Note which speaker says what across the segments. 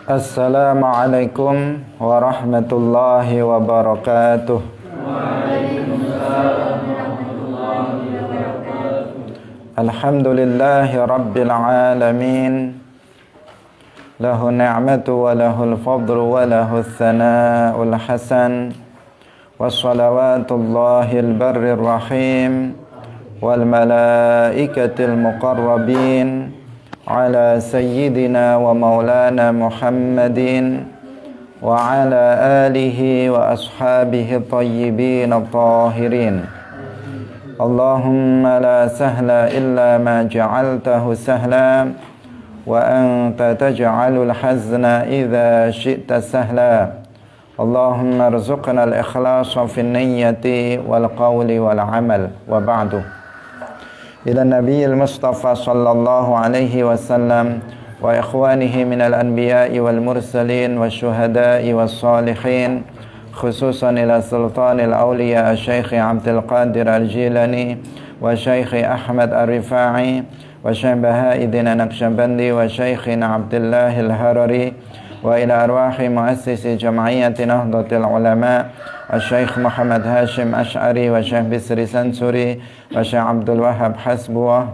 Speaker 1: Assalamualaikum warahmatullahi wabarakatuh. Alhamdulillahi rabbil alamin. Lahu ni'matu wa lahul fadlu wa lahul thana'ul hasan. Wassalawatullahil barrir rahim wal malaikatil muqarrabin ala sayyidina wa maulana Muhammadin wa ala alihi wa ashabihi tayyibin at-tahirin. Allahumma la sahla illa ma ja'altahu sahla wa anta taj'alul hazna idza syi'ta sahla. Allahumma arzuqna al-ikhlasa fin niyyati wal qawli wal amal wa ba'du. Ila Nabiyil Mustafa sallallahu alaihi wasallam wa ikhwanihi minal anbiya'i wal mursalin wa syuhada'i was salihin, khususan ila sultanil awliya Syekh Abdul Qadir Al-Jilani wa Syekh Ahmad Ar-Rifa'i wa Syekh Baha'iddin Naqsyabandi wa Syekh Abdullah Al-Harari wa ila arwahi muassisi jam'iyyati Nahdlatul Ulama Syekh Muhammad Hashim Ash'ari wa Syekh Bisri Sansuri wa Syekh Abdul Wahab Hasbuwah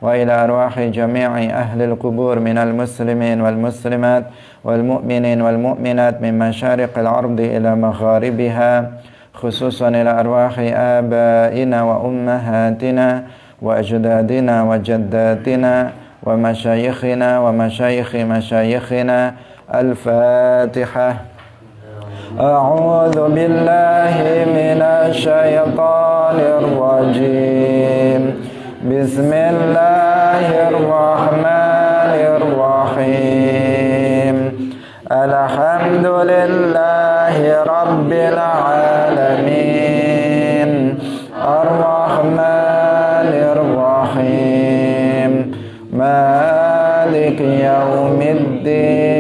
Speaker 1: wa ila arwahi jami'i ahli al-qubur minal muslimin wal muslimat wal mu'minin wal mu'minat min masyariqil ardi ila magharibiha, khususan ila arwahi abaina wa ummahatina wa ajdadina wa jaddatina wa masyayikhina wa masyayikhi masyayikhina. Al-Fatihah. A'udzu billahi minasy syaithanir rajim. Bismillahirrahmanirrahim. Alhamdulillahi rabbil alamin. Ar-Rahmanir Rahim. Maliki yaumiddin.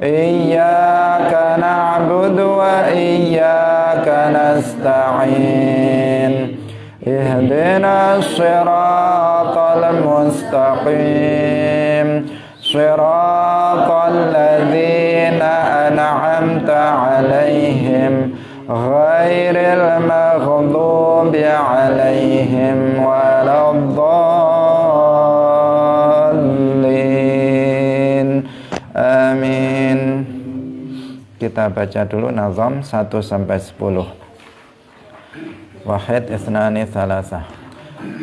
Speaker 1: Iyyaka na'budu wa iyyaka nasta'in. Ihdinas siratal mustaqim. Siratal ladzina an'amta 'alaihim ghairil maghdubi 'alaihim waladdallin. Amin. Kita baca dulu nazam 1 sampai 10. Wahid, isnani, thalatha.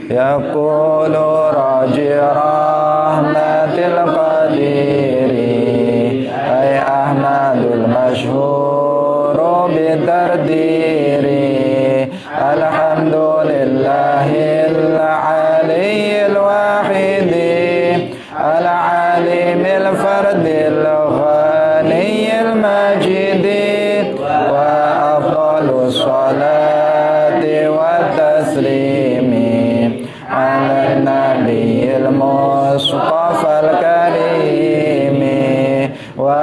Speaker 1: Yaqulu raji rahmatil qadiri ay ahmadul masyhuru bidardiri. Alhamdulillahil aliyyil wahidi al-alimil fardil ghaniyil majidi wa afdalus salati wa taslimi ala nabiyil mustafal karimi wa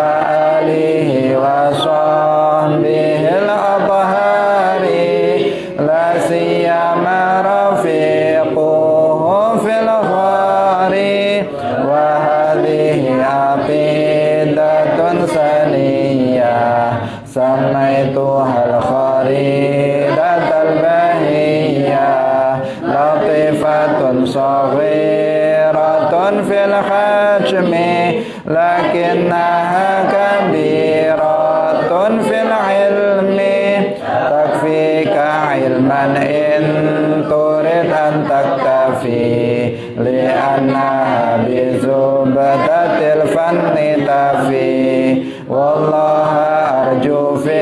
Speaker 1: alihi wa sahbihil athhari la siyama rafiquhu fil ghari wa hadhihi aqidatun saniyah samaituhal kharidatal bahiyah latifatun saghiratun fil hajmi lakinnaha kabiratun fil ilmi takfika ilman in turid an taktafi li'annaha bizubatatil fanni tafi wallaha arju fi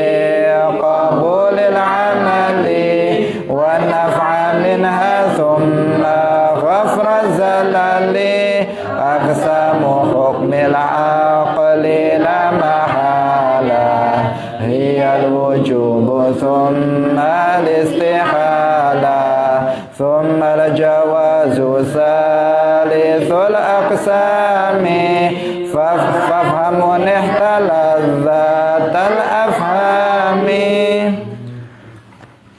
Speaker 1: qabulil amali wa naf'a minha thumma ghafra zalali aqsamu hukmil aqli la mahala hiyal wujubu thumma al-istihala thumma al-jawazu salithul aqsami fafhamun ihtalazzatal afhami.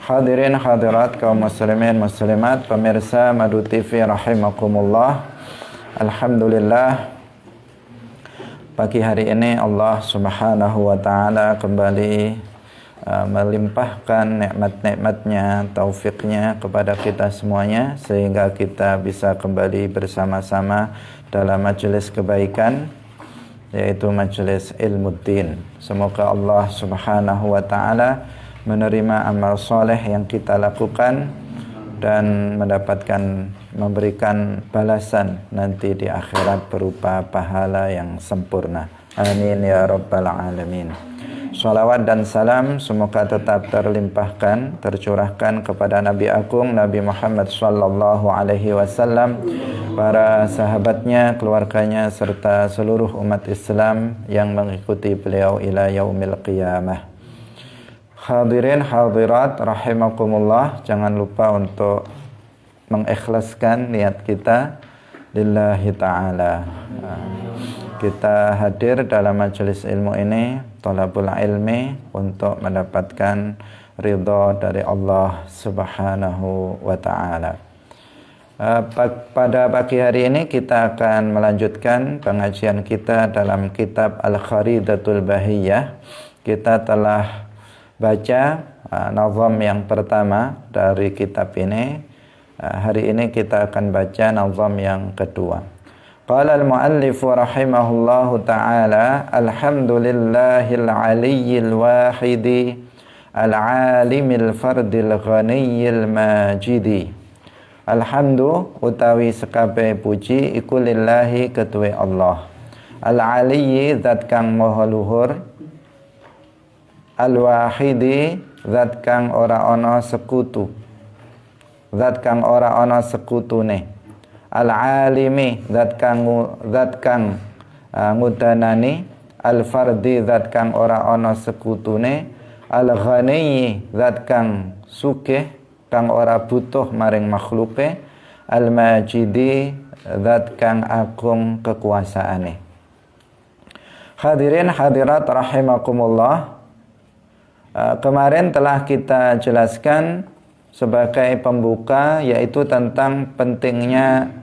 Speaker 1: Hadirin hadirat kaum muslimin muslimat, pemirsa Madu TV rahimakumullah. Alhamdulillah, Pagi hari ini Allah Subhanahu wa Ta'ala kembali melimpahkan nikmat-nikmatnya, taufiknya kepada kita semuanya, sehingga kita bisa kembali bersama-sama dalam majelis kebaikan, yaitu majelis ilmuddin. Semoga Allah Subhanahu wa Ta'ala menerima amal soleh yang kita lakukan dan memberikan balasan nanti di akhirat berupa pahala yang sempurna. Amin ya rabbal alamin. Salawat dan salam semoga tetap terlimpahkan, tercurahkan kepada Nabi Agung Nabi Muhammad sallallahu alaihi wasallam, para sahabatnya, keluarganya, serta seluruh umat Islam yang mengikuti beliau ila yaumil qiyamah. Hadirin hadirat rahimakumullah, jangan lupa untuk mengikhlaskan niat kita lillahi ta'ala. Kita hadir dalam majelis ilmu ini, thalabul ilmi, untuk mendapatkan ridha dari Allah Subhanahu wa ta'ala. Pada pagi hari ini kita akan melanjutkan pengajian kita dalam kitab Al-Kharidatul Bahiyah. Kita telah baca nazam yang pertama dari kitab ini. Hari ini kita akan baca nazam yang kedua. Qala al-muallif rahimahullahu ta'ala, alhamdulillahil aliyyil wahidi al-alimil fardil ghaniyil majidi. Alhamdu utawi sekabe puji iku lillahi ketuwe Allah, al-aliyyi zat kang maha luhur, al-wahidi zat kang ora ana sekutu, zat kang ora ana sekutune, al-alimi zat kang ngudanani, al-fardi zat kang ora ana sekutune, al-ghani zat kang sugih kang ora butuh maring makhluke, al-majidi zat kang agung kekuasaane. Hadirin hadirat rahimakumullah, kemarin telah kita jelaskan sebagai pembuka, yaitu tentang pentingnya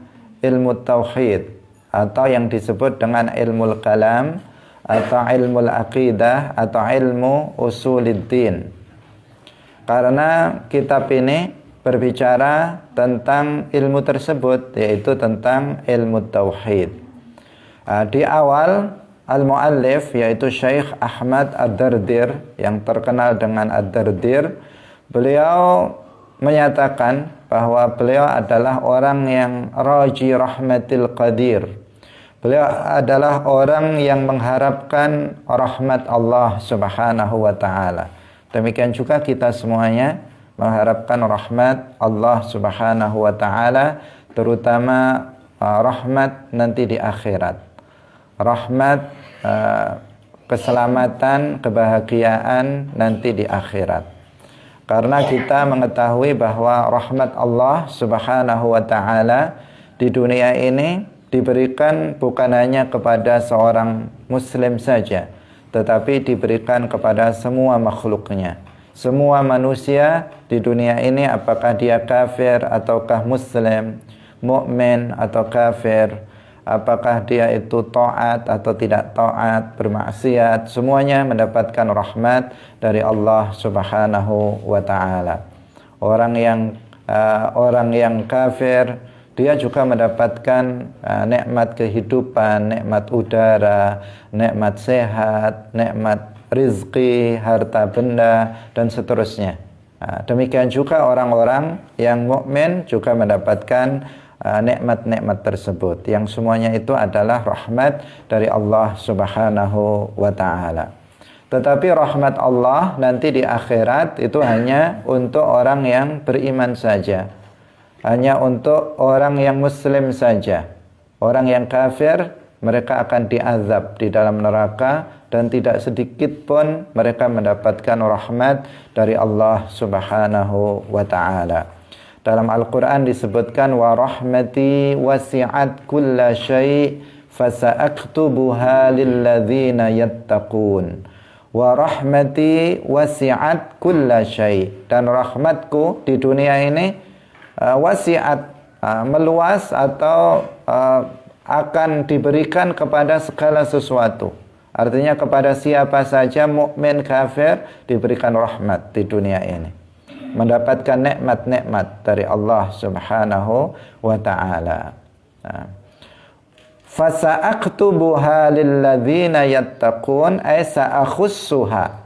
Speaker 1: ilmu tauhid atau yang disebut dengan ilmu kalam atau ilmu aqidah atau ilmu usuluddin. Karena kitab ini berbicara tentang ilmu tersebut, yaitu tentang ilmu tauhid. Di awal al-muallif, yaitu Syekh Ahmad Ad-Dardir, yang terkenal dengan Ad-Dardir, beliau menyatakan bahwa beliau adalah orang yang raji rahmatil qadir. Beliau adalah orang yang mengharapkan rahmat Allah Subhanahu wa ta'ala. Demikian juga kita semuanya mengharapkan rahmat Allah Subhanahu wa ta'ala, terutama rahmat nanti di akhirat. Rahmat keselamatan, kebahagiaan nanti di akhirat. Karena kita mengetahui bahwa rahmat Allah Subhanahu wa ta'ala di dunia ini diberikan bukan hanya kepada seorang muslim saja, tetapi diberikan kepada semua makhluknya. Semua manusia di dunia ini, apakah dia kafir ataukah muslim, mukmin atau kafir, apakah dia itu taat atau tidak taat, bermaksiat, semuanya mendapatkan rahmat dari Allah Subhanahu wa ta'ala. Orang yang kafir, dia juga mendapatkan nikmat kehidupan, nikmat udara, nikmat sehat, nikmat rizki, harta benda, dan seterusnya. Demikian juga orang-orang yang mukmin juga mendapatkan nikmat-nikmat tersebut, yang semuanya itu adalah rahmat dari Allah Subhanahu wa ta'ala. Tetapi rahmat Allah nanti di akhirat itu hanya untuk orang yang beriman saja, hanya untuk orang yang muslim saja. Orang yang kafir, mereka akan diazab di dalam neraka, dan tidak sedikit pun mereka mendapatkan rahmat dari Allah Subhanahu wa ta'ala. Dalam Al-Quran disebutkan, wa rahmati wasi'at kulla syai' fasa'aktubuha lilladzina yattaqun. Wa rahmati wasi'at kulla syai', dan rahmatku di dunia ini wasi'at, meluas atau akan diberikan kepada segala sesuatu. Artinya kepada siapa saja, mukmin, kafir, diberikan rahmat di dunia ini. Mendapatkan nikmat-nikmat dari Allah Subhanahu wa ta'ala. Fasa'aktubuha lilladzina yattaqun ay sa'akhussuha.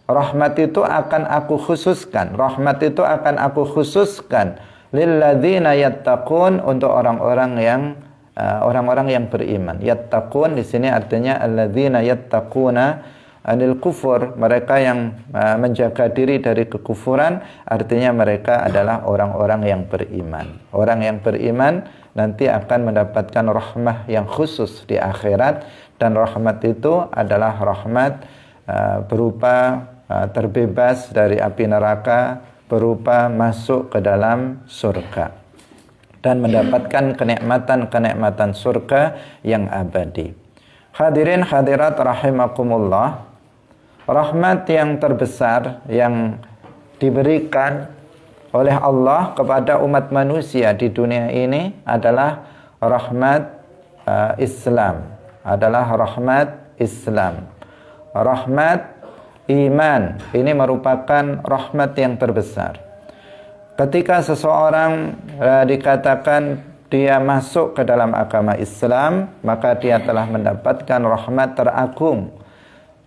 Speaker 1: Rahmat itu akan aku khususkan. Rahmat itu akan aku khususkan lilladzina yattaqun, untuk orang-orang yang beriman. Yattaqun di sini artinya alladzina yattaquna anil kufur, mereka yang menjaga diri dari kekufuran, artinya mereka adalah orang-orang yang beriman. Orang yang beriman nanti akan mendapatkan rahmah yang khusus di akhirat, dan rahmat itu adalah rahmat berupa terbebas dari api neraka, berupa masuk ke dalam surga dan mendapatkan kenikmatan-kenikmatan surga yang abadi. Hadirin hadirat rahimakumullah, rahmat yang terbesar yang diberikan oleh Allah kepada umat manusia di dunia ini adalah rahmat Islam, adalah rahmat Islam. Rahmat iman, ini merupakan rahmat yang terbesar. Ketika seseorang dikatakan dia masuk ke dalam agama Islam, maka dia telah mendapatkan rahmat teragung,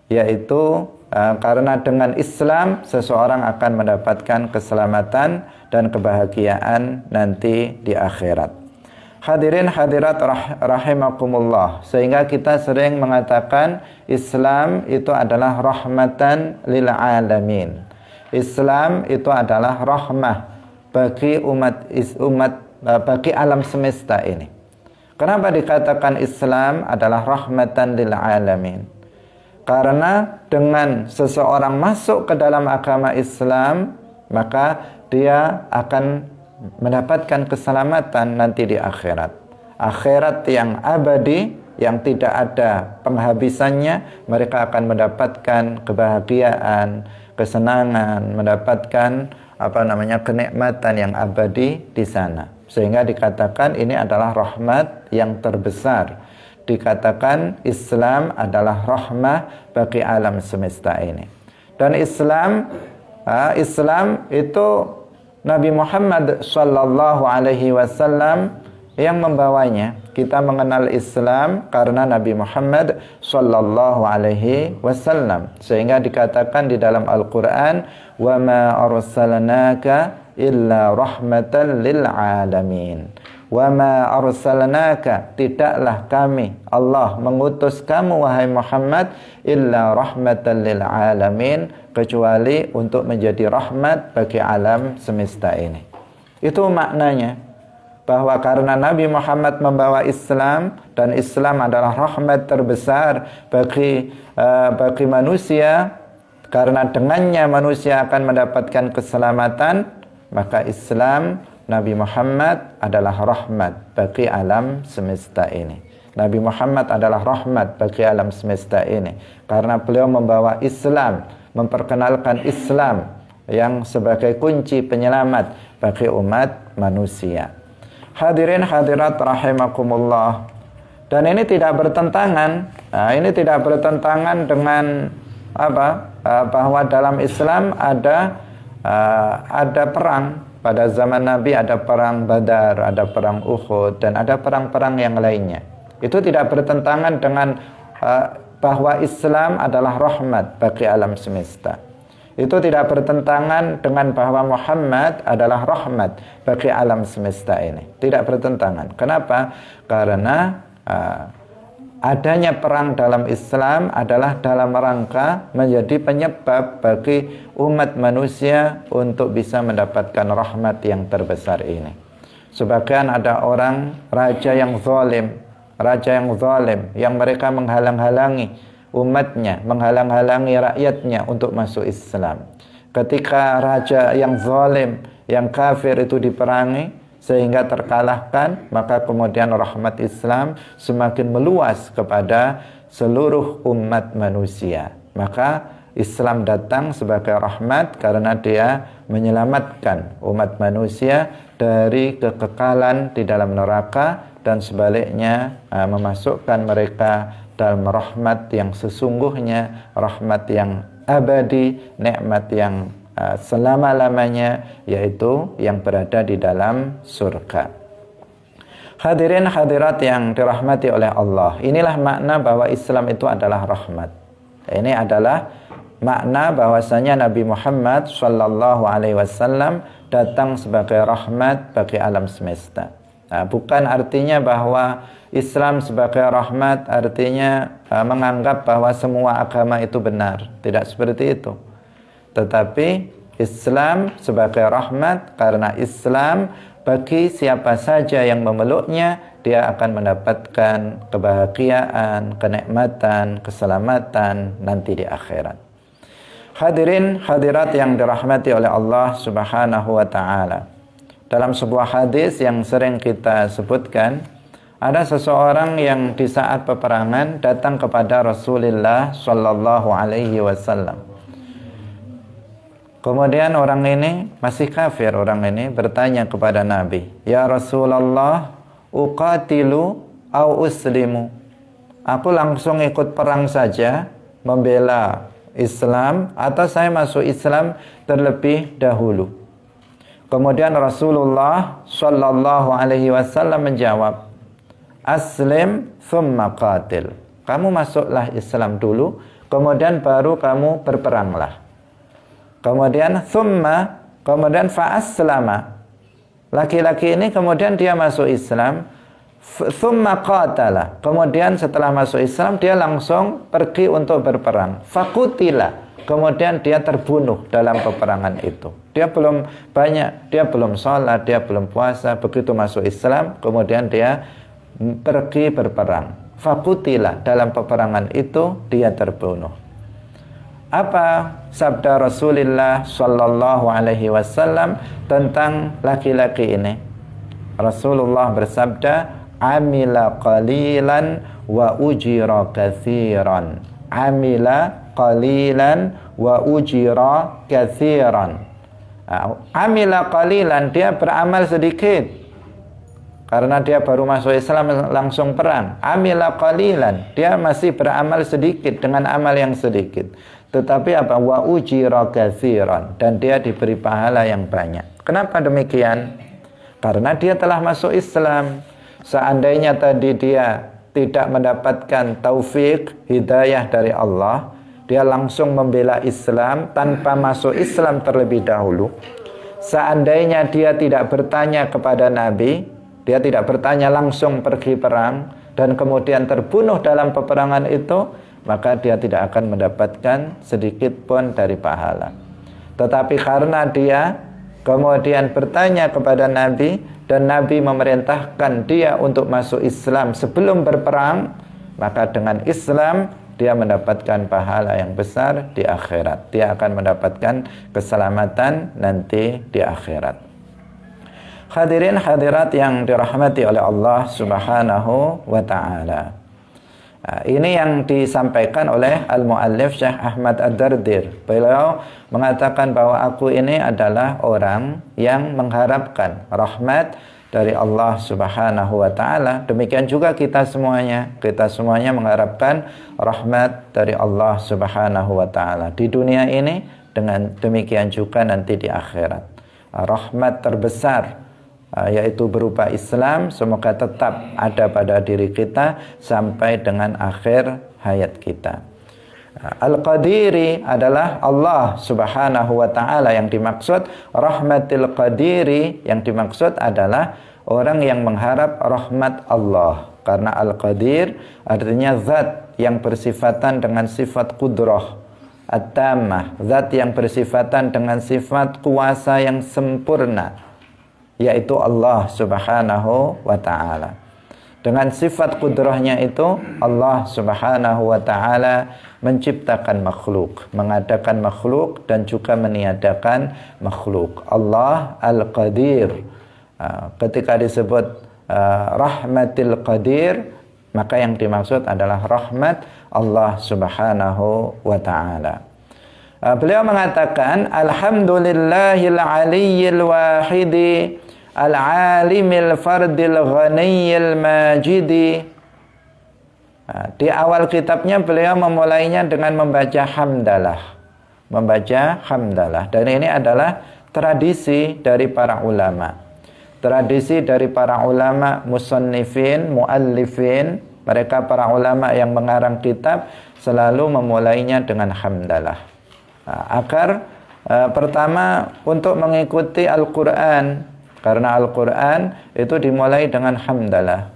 Speaker 1: yaitu karena dengan Islam seseorang akan mendapatkan keselamatan dan kebahagiaan nanti di akhirat. Hadirin hadirat rahimakumullah, sehingga kita sering mengatakan Islam itu adalah rahmatan lil alamin. Islam itu adalah rahmah bagi bagi alam semesta ini. Kenapa dikatakan Islam adalah rahmatan lil alamin? Karena dengan seseorang masuk ke dalam agama Islam, maka dia akan mendapatkan keselamatan nanti di akhirat. Akhirat yang abadi, yang tidak ada penghabisannya. Mereka akan mendapatkan kebahagiaan, kesenangan, mendapatkan kenikmatan yang abadi di sana. Sehingga dikatakan ini adalah rahmat yang terbesar. Dikatakan Islam adalah rahmah bagi alam semesta ini. Dan Islam itu Nabi Muhammad sallallahu alaihi wasallam yang membawanya. Kita mengenal Islam karena Nabi Muhammad sallallahu alaihi wasallam. Sehingga dikatakan di dalam Al-Qur'an, "Wa ma arsalnaka illa rahmatan lil alamin." Wa ma arsalnaka, tidaklah kami Allah mengutus kamu wahai Muhammad illa rahmatan lil alamin, kecuali untuk menjadi rahmat bagi alam semesta ini. Itu maknanya, bahwa karena Nabi Muhammad membawa Islam, dan Islam adalah rahmat terbesar bagi manusia, karena dengannya manusia akan mendapatkan keselamatan, maka Islam Nabi Muhammad adalah rahmat bagi alam semesta ini. Nabi Muhammad adalah rahmat bagi alam semesta ini karena beliau membawa Islam, memperkenalkan Islam yang sebagai kunci penyelamat bagi umat manusia. Hadirin hadirat rahimakumullah. Dan ini tidak bertentangan. Ini tidak bertentangan dengan bahwa dalam Islam ada perang. Pada zaman Nabi ada perang Badar, ada perang Uhud, dan ada perang-perang yang lainnya. Itu tidak bertentangan dengan bahwa Islam adalah rahmat bagi alam semesta. Itu tidak bertentangan dengan bahwa Muhammad adalah rahmat bagi alam semesta ini. Tidak bertentangan. Kenapa? Karena adanya perang dalam Islam adalah dalam rangka menjadi penyebab bagi umat manusia untuk bisa mendapatkan rahmat yang terbesar ini. Sebagian ada orang raja yang zalim yang mereka menghalang-halangi umatnya, menghalang-halangi rakyatnya untuk masuk Islam. Ketika raja yang zalim, yang kafir itu diperangi sehingga terkalahkan, maka kemudian rahmat Islam semakin meluas kepada seluruh umat manusia. Maka Islam datang sebagai rahmat karena dia menyelamatkan umat manusia dari kekekalan di dalam neraka dan sebaliknya memasukkan mereka dalam rahmat yang sesungguhnya, rahmat yang abadi, nikmat yang selama-lamanya, yaitu yang berada di dalam surga. Hadirin hadirat yang dirahmati oleh Allah, inilah makna bahwa Islam itu adalah rahmat. Ini adalah makna bahwasanya Nabi Muhammad SAW datang sebagai rahmat bagi alam semesta. Bukan artinya bahwa Islam sebagai rahmat artinya menganggap bahwa semua agama itu benar. Tidak seperti itu. Tetapi Islam sebagai rahmat, karena Islam bagi siapa saja yang memeluknya, dia akan mendapatkan kebahagiaan, kenikmatan, keselamatan nanti di akhirat. Hadirin hadirat yang dirahmati oleh Allah Subhanahu wa taala. Dalam sebuah hadis yang sering kita sebutkan, ada seseorang yang di saat peperangan datang kepada Rasulullah sallallahu alaihi wasallam. Kemudian orang ini masih kafir, orang ini bertanya kepada Nabi, "Ya Rasulullah, uqatilu au uslimu?" Aku langsung ikut perang saja, membela Islam, atau saya masuk Islam terlebih dahulu? Kemudian Rasulullah sallallahu alaihi wasallam menjawab, "Aslim thumma qatil." Kamu masuklah Islam dulu, kemudian baru kamu berperanglah. Kemudian kemudian fa'aslama. Laki-laki ini kemudian dia masuk Islam, thumma qatala. Kemudian setelah masuk Islam dia langsung pergi untuk berperang. Faqutila. Kemudian dia terbunuh dalam peperangan itu. Dia belum sholat, dia belum puasa. Begitu masuk Islam, kemudian dia pergi berperang. Faqutila, dalam peperangan itu dia terbunuh. Apa sabda Rasulullah sallallahu alaihi wasallam tentang laki-laki ini? Rasulullah bersabda, "Amila qalilan wa ujira katsiran." Amila qalilan wa ujira katsiran. Amila qalilan, dia beramal sedikit karena dia baru masuk Islam langsung perang. Amila qalilan, dia masih beramal sedikit dengan amal yang sedikit. Tetapi apa? Wa ujira katsiran, dan dia diberi pahala yang banyak. Kenapa demikian? Karena dia telah masuk Islam. Seandainya tadi dia tidak mendapatkan taufik, hidayah dari Allah, dia langsung membela Islam tanpa masuk Islam terlebih dahulu. Seandainya dia tidak bertanya kepada Nabi, dia tidak bertanya langsung pergi perang, dan kemudian terbunuh dalam peperangan itu, maka dia tidak akan mendapatkan sedikit pun dari pahala. Tetapi karena dia kemudian bertanya kepada Nabi, dan Nabi memerintahkan dia untuk masuk Islam sebelum berperang, maka dengan Islam dia mendapatkan pahala yang besar di akhirat. Dia akan mendapatkan keselamatan nanti di akhirat. Hadirin hadirat yang dirahmati oleh Allah Subhanahu wa ta'ala. Ini yang disampaikan oleh Al-Muallif Syekh Ahmad Ad-Dardir. Beliau mengatakan bahwa aku ini adalah orang yang mengharapkan rahmat dari Allah Subhanahu wa ta'ala. Demikian juga kita semuanya. Kita semuanya mengharapkan rahmat dari Allah Subhanahu wa ta'ala di dunia ini, dengan demikian juga nanti di akhirat. Rahmat terbesar yaitu berupa Islam, semoga tetap ada pada diri kita sampai dengan akhir hayat kita. Al-Qadiri adalah Allah Subhanahu wa ta'ala yang dimaksud. Rahmatil Qadiri yang dimaksud adalah orang yang mengharap rahmat Allah. Karena Al-Qadir artinya zat yang bersifatan dengan sifat kudrah at-tammah, zat yang bersifatan dengan sifat kuasa yang sempurna, yaitu Allah Subhanahu wa ta'ala. Dengan sifat kudrahnya itu, Allah Subhanahu wa ta'ala menciptakan makhluk, mengadakan makhluk, dan juga meniadakan makhluk. Allah Al-Qadir. Ketika disebut Rahmatil Qadir, maka yang dimaksud adalah rahmat Allah Subhanahu wa ta'ala. Beliau mengatakan, Alhamdulillahil aliyyil wahidi al-alimil fardil ghaniyil majidi. Di awal kitabnya beliau memulainya dengan membaca hamdalah. Membaca hamdalah. Dan ini adalah tradisi dari para ulama. Tradisi dari para ulama musannifin, muallifin. Mereka para ulama yang mengarang kitab selalu memulainya dengan hamdalah. Agar pertama untuk mengikuti Al-Quran. Karena Al-Quran itu dimulai dengan hamdalah.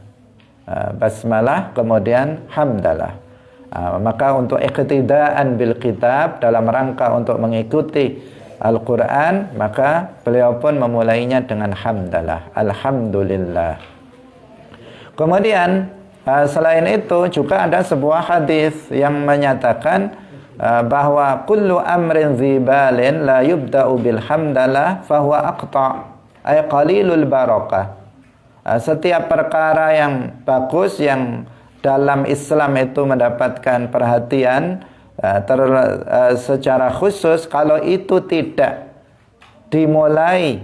Speaker 1: Basmalah kemudian hamdalah. Maka untuk iqtidaan bil kitab, dalam rangka untuk mengikuti Al-Quran, maka beliau pun memulainya dengan hamdalah. Alhamdulillah. Kemudian selain itu juga ada sebuah hadis yang menyatakan bahwa kullu amrin dzibalin la yubda'u bil hamdalah fahuwa aqta' ay qalilul barakah. Setiap perkara yang bagus yang dalam Islam itu mendapatkan perhatian secara khusus, kalau itu tidak dimulai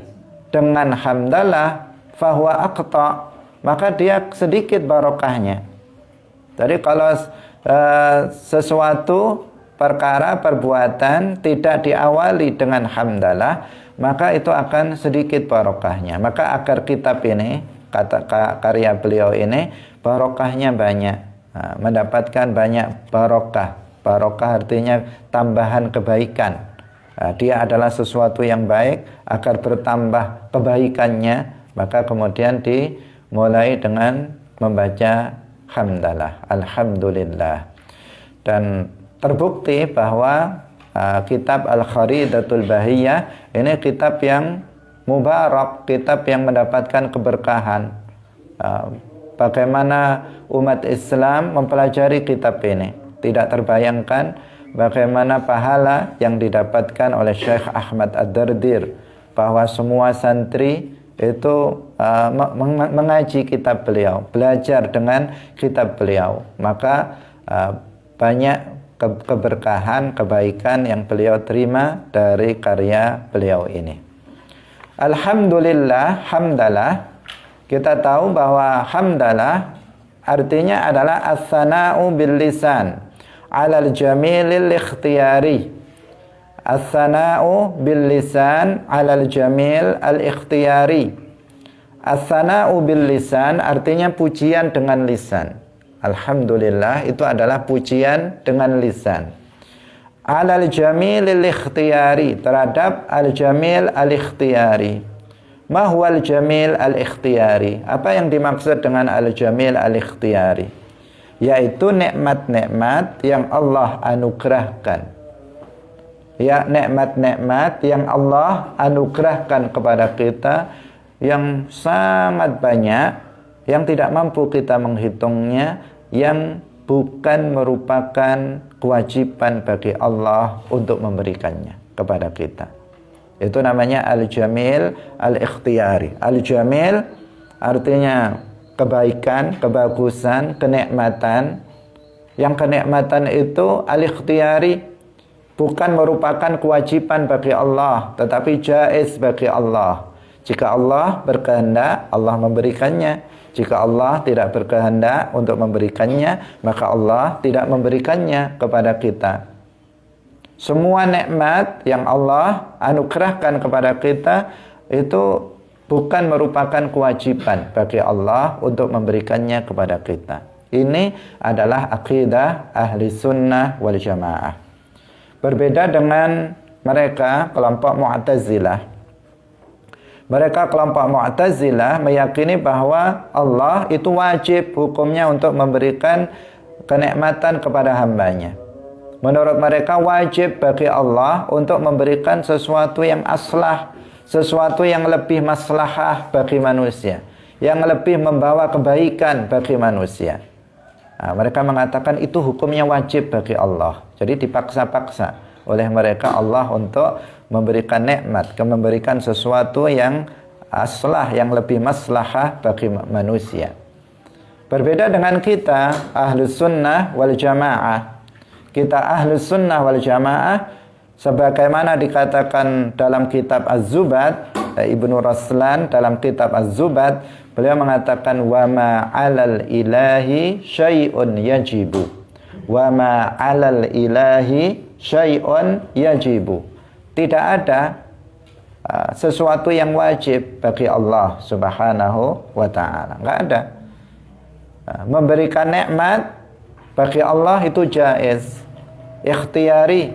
Speaker 1: dengan hamdalah fahuwa aqta', maka dia sedikit barokahnya. Jadi kalau sesuatu perkara perbuatan tidak diawali dengan hamdalah, maka itu akan sedikit barokahnya. Maka agar kitab ini, kata karya beliau ini, barokahnya banyak, mendapatkan banyak barokah. Barokah artinya tambahan kebaikan. Dia adalah sesuatu yang baik, agar bertambah kebaikannya, maka kemudian dimulai dengan membaca hamdalah, alhamdulillah. Dan terbukti bahwa kitab Al-Kharidatul Bahiyah ini kitab yang mubarak, kitab yang mendapatkan keberkahan. Bagaimana umat Islam mempelajari kitab ini, tidak terbayangkan bagaimana pahala yang didapatkan oleh Syekh Ahmad Ad-Dardir, bahwa semua santri itu mengaji kitab beliau, belajar dengan kitab beliau, maka banyak keberkahan, kebaikan yang beliau terima dari karya beliau ini. Alhamdulillah, hamdalah. Kita tahu bahwa hamdalah artinya adalah as-sana'u bil lisan 'alal jamilil ikhtiyari. As-sana'u bil lisan 'alal jamil al-ikhtiyari. As-sana'u bil lisan artinya pujian dengan lisan. Alhamdulillah itu adalah pujian dengan lisan. Alal jamilil ikhtiyari, terhadap al-jamil al-ikhtiyari. Ma huwal jamil al-ikhtiyari? Apa yang dimaksud dengan al-jamil al-ikhtiyari? Yaitu nikmat-nikmat yang Allah anugerahkan. Ya, nikmat-nikmat yang Allah anugerahkan kepada kita yang sangat banyak, yang tidak mampu kita menghitungnya, yang bukan merupakan kewajiban bagi Allah untuk memberikannya kepada kita. Itu namanya al-jamil al-ikhtiyari. Al-jamil artinya kebaikan, kebagusan, kenikmatan. Yang kenikmatan itu al-ikhtiyari, bukan merupakan kewajiban bagi Allah, tetapi jaiz bagi Allah. Jika Allah berkehendak, Allah memberikannya. Jika Allah tidak berkehendak untuk memberikannya, maka Allah tidak memberikannya kepada kita. Semua nikmat yang Allah anugerahkan kepada kita itu bukan merupakan kewajiban bagi Allah untuk memberikannya kepada kita. Ini adalah akidah ahli sunnah wal jamaah. Berbeda dengan mereka kelompok Mu'tazilah. Mereka kelompok Mu'tazilah meyakini bahwa Allah itu wajib hukumnya untuk memberikan kenikmatan kepada hambanya. Menurut mereka wajib bagi Allah untuk memberikan sesuatu yang aslah, sesuatu yang lebih maslahah bagi manusia, yang lebih membawa kebaikan bagi manusia. Mereka mengatakan itu hukumnya wajib bagi Allah. Jadi dipaksa-paksa oleh mereka Allah untuk memberikan nikmat, memberikan sesuatu yang aslah, yang lebih maslahah bagi manusia. Berbeda dengan kita ahlus sunnah wal jamaah. Kita ahlus sunnah wal jamaah, sebagaimana dikatakan dalam kitab Az-Zubad, Ibnu Raslan dalam kitab Az-Zubad, beliau mengatakan wa ma 'alal ilahi syai'un yajibu. Wa ma 'alal ilahi syai'un yajibu. Tidak ada sesuatu yang wajib bagi Allah Subhanahu wa taala. Enggak ada. Memberikan nikmat bagi Allah itu jaiz, ikhtiyari.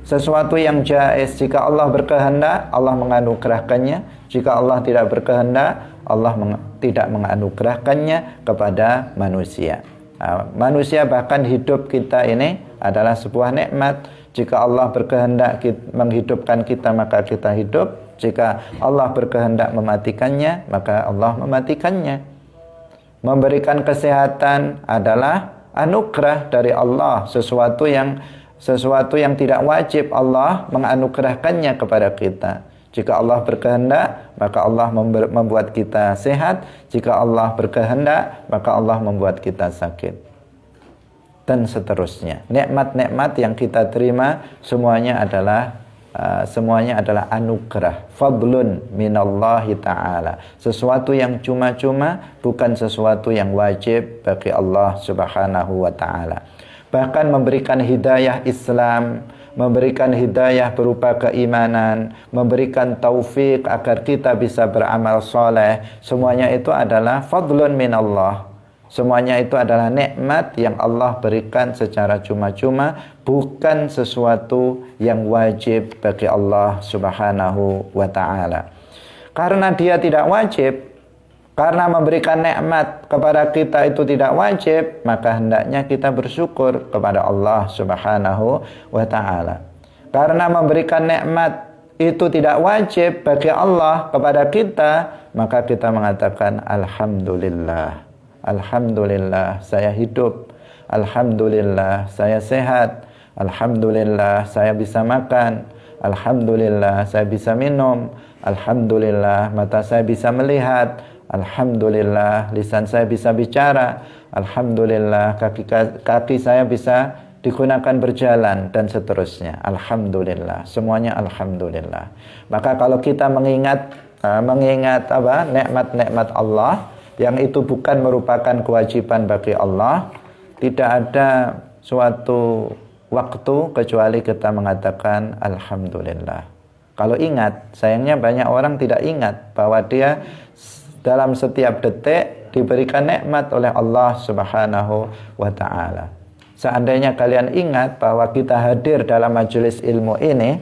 Speaker 1: Sesuatu yang jaiz. Jika Allah berkehendak, Allah menganugerahkannya. Jika Allah tidak berkehendak, Allah tidak menganugerahkannya kepada manusia. Manusia, bahkan hidup kita ini adalah sebuah nikmat. Jika Allah berkehendak menghidupkan kita, maka kita hidup. Jika Allah berkehendak mematikannya, maka Allah mematikannya. Memberikan kesehatan adalah anugerah dari Allah, sesuatu yang tidak wajib Allah menganugerahkannya kepada kita. Jika Allah berkehendak, maka Allah membuat kita sehat. Jika Allah berkehendak, maka Allah membuat kita sakit. Dan seterusnya. Nikmat-nikmat yang kita terima semuanya adalah anugerah, fadlun minallahi ta'ala. Sesuatu yang cuma-cuma, bukan sesuatu yang wajib bagi Allah Subhanahu wa ta'ala. Bahkan memberikan hidayah Islam, memberikan hidayah berupa keimanan, memberikan taufik agar kita bisa beramal soleh, semuanya itu adalah fadlun minallah. Semuanya itu adalah nikmat yang Allah berikan secara cuma-cuma, bukan sesuatu yang wajib bagi Allah Subhanahu wa ta'ala. Karena dia tidak wajib, karena memberikan nikmat kepada kita itu tidak wajib, maka hendaknya kita bersyukur kepada Allah Subhanahu wa ta'ala. Karena memberikan nikmat itu tidak wajib bagi Allah kepada kita, maka kita mengatakan alhamdulillah. Alhamdulillah saya hidup. Alhamdulillah saya sehat. Alhamdulillah saya bisa makan. Alhamdulillah saya bisa minum. Alhamdulillah mata saya bisa melihat. Alhamdulillah lisan saya bisa bicara. Alhamdulillah kaki saya bisa digunakan berjalan, dan seterusnya. Alhamdulillah, semuanya alhamdulillah. Maka kalau kita mengingat nikmat-nikmat Allah yang itu bukan merupakan kewajiban bagi Allah, tidak ada suatu waktu kecuali kita mengatakan alhamdulillah. Kalau ingat, sayangnya banyak orang tidak ingat bahwa dia dalam setiap detik diberikan nikmat oleh Allah Subhanahu wa ta'ala. Seandainya kalian ingat bahwa kita hadir dalam majelis ilmu ini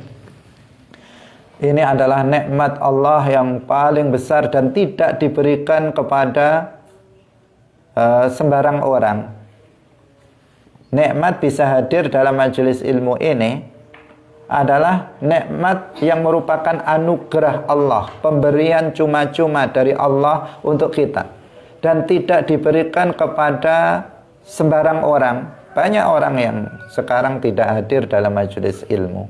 Speaker 1: adalah nikmat Allah yang paling besar dan tidak diberikan kepada sembarang orang. Nikmat bisa hadir dalam majelis ilmu ini adalah nikmat yang merupakan anugerah Allah, pemberian cuma-cuma dari Allah untuk kita, dan tidak diberikan kepada sembarang orang. Banyak orang yang sekarang tidak hadir dalam majelis ilmu,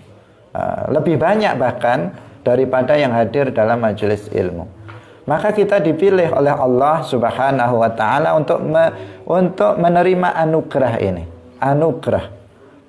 Speaker 1: lebih banyak bahkan daripada yang hadir dalam majelis ilmu. Maka kita dipilih oleh Allah Subhanahu wa ta'ala untuk menerima anugerah ini. Anugerah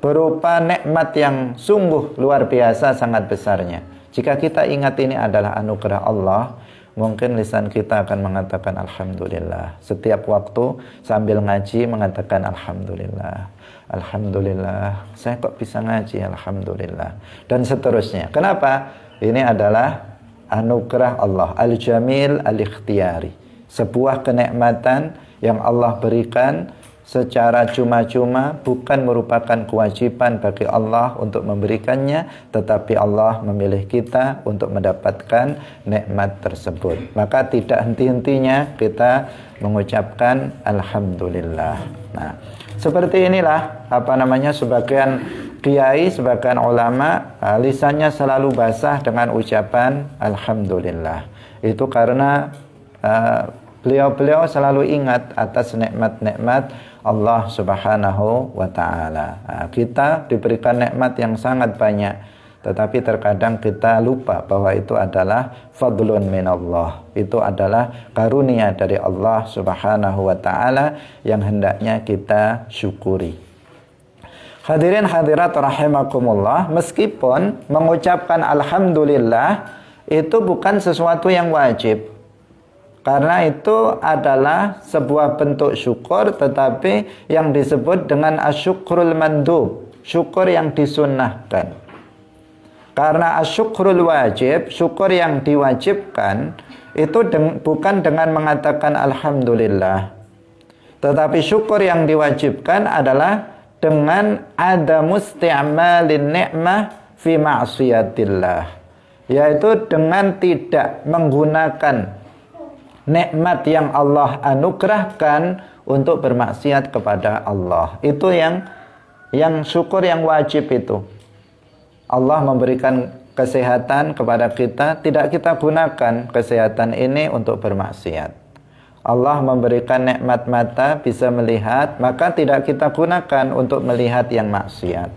Speaker 1: berupa nikmat yang sungguh luar biasa, sangat besarnya. Jika kita ingat ini adalah anugerah Allah, mungkin lisan kita akan mengatakan alhamdulillah. Setiap waktu sambil ngaji mengatakan alhamdulillah. Alhamdulillah, saya kok bisa ngaji, alhamdulillah. Dan seterusnya. Kenapa? Ini adalah anugerah Allah, al-jamil al-ikhtiyari. Sebuah kenikmatan yang Allah berikan secara cuma-cuma, bukan merupakan kewajiban bagi Allah untuk memberikannya, tetapi Allah memilih kita untuk mendapatkan nikmat tersebut. Maka tidak henti-hentinya kita mengucapkan alhamdulillah. Nah, seperti inilah sebagian kiai, sebagian ulama lisannya selalu basah dengan ucapan alhamdulillah. Itu karena beliau selalu ingat atas nikmat-nikmat Allah Subhanahu wa ta'ala. Kita diberikan nikmat yang sangat banyak, tetapi terkadang kita lupa bahwa itu adalah fadlun minallah. Itu adalah karunia dari Allah Subhanahu wa ta'ala yang hendaknya kita syukuri. Hadirin hadirat rahimakumullah, meskipun mengucapkan alhamdulillah itu bukan sesuatu yang wajib. Karena itu adalah sebuah bentuk syukur, tetapi yang disebut dengan asyukrul mandub, syukur yang disunnahkan. Karena asyukrul wajib, syukur yang diwajibkan, itu bukan dengan mengatakan alhamdulillah. Tetapi syukur yang diwajibkan adalah dengan ada musti'malin ni'mah fi ma'siyatillah, yaitu dengan tidak menggunakan nikmat yang Allah anugerahkan untuk bermaksiat kepada Allah. Itu yang syukur yang wajib itu. Allah memberikan kesehatan kepada kita, tidak kita gunakan kesehatan ini untuk bermaksiat. Allah memberikan nikmat mata, bisa melihat, maka tidak kita gunakan untuk melihat yang maksiat.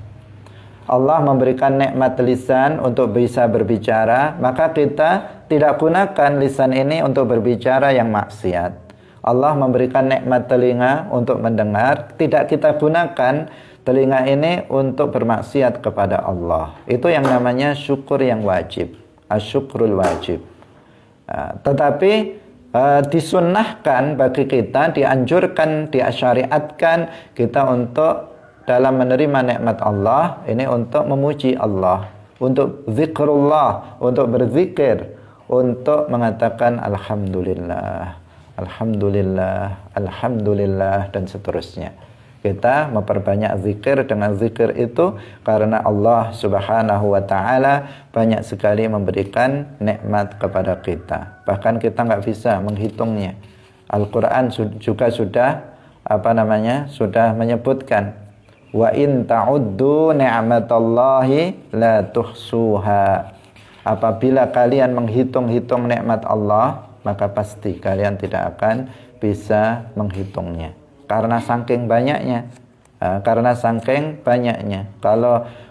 Speaker 1: Allah memberikan nikmat lisan untuk bisa berbicara, maka kita tidak gunakan lisan ini untuk berbicara yang maksiat. Allah memberikan nikmat telinga untuk mendengar, tidak kita gunakan telinga ini untuk bermaksiat kepada Allah. Itu yang namanya syukur yang wajib, asyukrul wajib. Tetapi disunnahkan bagi kita, dianjurkan, disyariatkan kita untuk dalam menerima nikmat Allah ini untuk memuji Allah, untuk zikrullah, untuk berzikir, untuk mengatakan alhamdulillah, alhamdulillah, alhamdulillah, dan seterusnya. Kita memperbanyak zikir. Dengan zikir itu karena Allah subhanahu wa ta'ala banyak sekali memberikan nikmat kepada kita. Bahkan kita nggak bisa menghitungnya. Al-Quran juga sudah sudah menyebutkan, wa in ta'uddu ni'matallahi la tuhsuha. Apabila kalian menghitung-hitung nikmat Allah, maka pasti kalian tidak akan bisa menghitungnya. Karena saking banyaknya.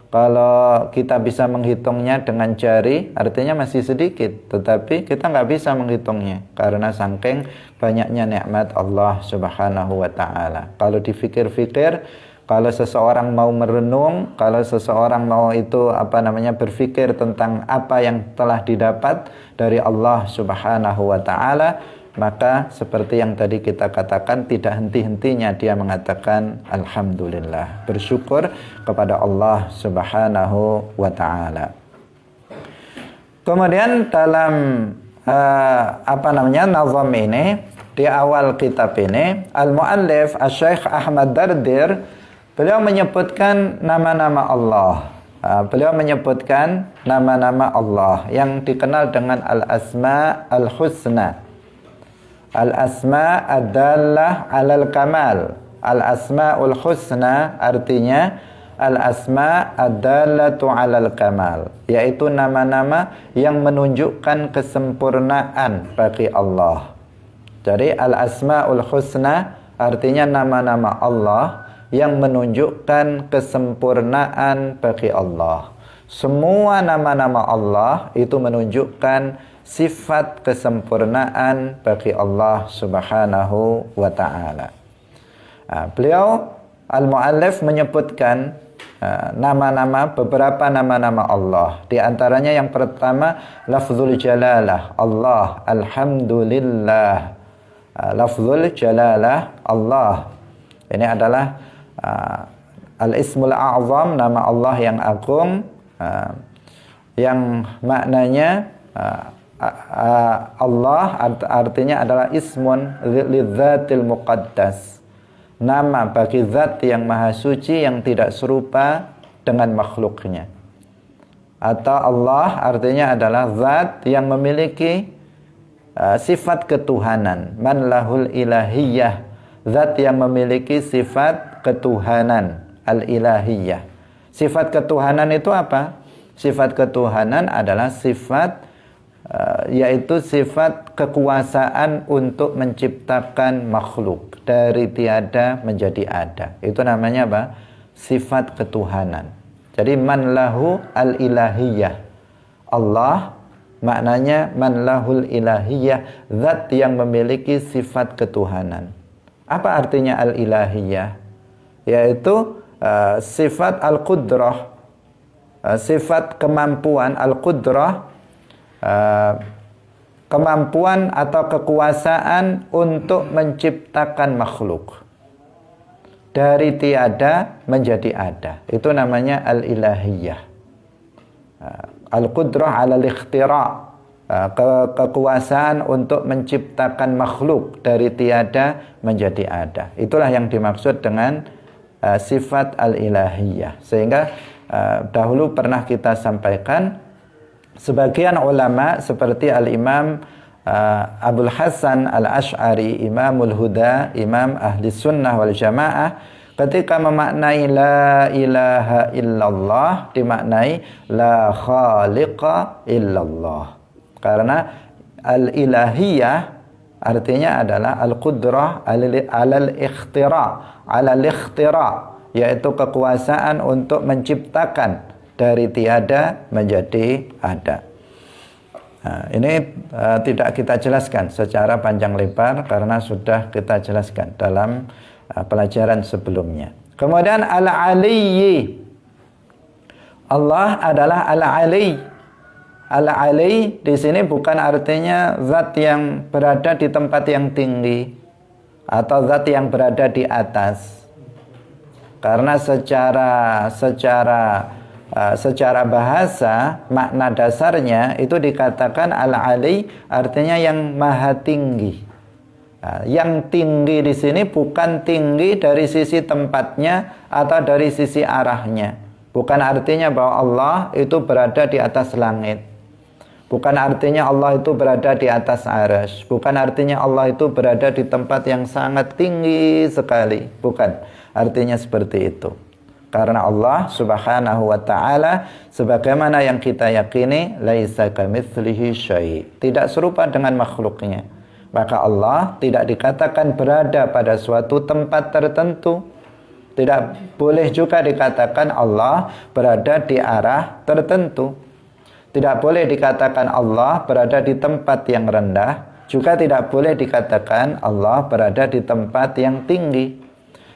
Speaker 1: Kalau kita bisa menghitungnya dengan jari, artinya masih sedikit. Tetapi kita nggak bisa menghitungnya karena saking banyaknya nikmat Allah subhanahu wa ta'ala. Kalau dipikir-pikir, kalau seseorang mau merenung, kalau seseorang mau berpikir tentang apa yang telah didapat dari Allah subhanahu wa ta'ala, maka seperti yang tadi kita katakan, tidak henti-hentinya dia mengatakan alhamdulillah, bersyukur kepada Allah subhanahu wa ta'ala. Kemudian dalam nazam ini, di awal kitab ini, al-muallif Asy-Syaikh Ahmad Dardir, beliau menyebutkan nama-nama Allah. Beliau menyebutkan nama-nama Allah yang dikenal dengan al-asma al-husna. Al-asma ad-dallah 'alal kamal. Al-asmaul husna artinya al-asma ad-dallatu 'alal kamal, yaitu nama-nama yang menunjukkan kesempurnaan bagi Allah. Jadi al-asmaul husna artinya nama-nama Allah yang menunjukkan kesempurnaan bagi Allah. Semua nama-nama Allah itu menunjukkan sifat kesempurnaan bagi Allah subhanahu wa ta'ala. Beliau al-muallif menyebutkan beberapa nama-nama Allah. Di antaranya yang pertama lafzul jalalah Allah, alhamdulillah. Lafzul jalalah Allah, ini adalah al-ismul a'zam, nama Allah yang agung, yang maknanya Allah artinya adalah ismun lidzatil muqaddas, nama bagi zat yang maha suci yang tidak serupa dengan makhluknya. Atau Allah artinya adalah zat yang memiliki sifat ketuhanan, man lahul ilahiyah, zat yang memiliki sifat ketuhanan, al-ilahiyah. Sifat ketuhanan itu apa? Sifat ketuhanan adalah sifat yaitu sifat kekuasaan untuk menciptakan makhluk dari tiada menjadi ada. Itu namanya apa? Sifat ketuhanan. Jadi man lahu al-ilahiyah. Allah maknanya man lahul ilahiyah, zat yang memiliki sifat ketuhanan. Apa artinya al-ilahiyah? Yaitu sifat al-qudrah, sifat kemampuan al-qudrah, kemampuan atau kekuasaan untuk menciptakan makhluk dari tiada menjadi ada. Itu namanya al-ilahiyah. Al-qudrah ala al-ikhtira', kekuasaan untuk menciptakan makhluk dari tiada menjadi ada. Itulah yang dimaksud dengan sifat al-ilahiyah. Sehingga dahulu pernah kita sampaikan, sebagian ulama seperti al-Imam Abul Hasan al-Ash'ari, Imamul Huda, Imam Ahli Sunnah wal Jamaah, ketika memaknai la ilaha illallah dimaknai la khaliqa illallah. Karena al-ilahiyah artinya adalah al-qudrah al-ikhtira', yaitu kekuasaan untuk menciptakan dari tiada menjadi ada. Nah, ini tidak kita jelaskan secara panjang lebar karena sudah kita jelaskan dalam pelajaran sebelumnya. Kemudian al-aliyyi, Allah adalah al-ali. Al-ali di sini bukan artinya zat yang berada di tempat yang tinggi atau zat yang berada di atas. Karena secara bahasa makna dasarnya itu dikatakan al-ali artinya yang maha tinggi. Yang tinggi di sini bukan tinggi dari sisi tempatnya atau dari sisi arahnya. Bukan artinya bahwa Allah itu berada di atas langit. Bukan artinya Allah itu berada di atas arsy. Bukan artinya Allah itu berada di tempat yang sangat tinggi sekali. Bukan artinya seperti itu. Karena Allah subhanahu wa ta'ala sebagaimana yang kita yakini, laisa kamitslihi syai', tidak serupa dengan makhluknya. Maka Allah tidak dikatakan berada pada suatu tempat tertentu. Tidak boleh juga dikatakan Allah berada di arah tertentu. Tidak boleh dikatakan Allah berada di tempat yang rendah. Juga tidak boleh dikatakan Allah berada di tempat yang tinggi.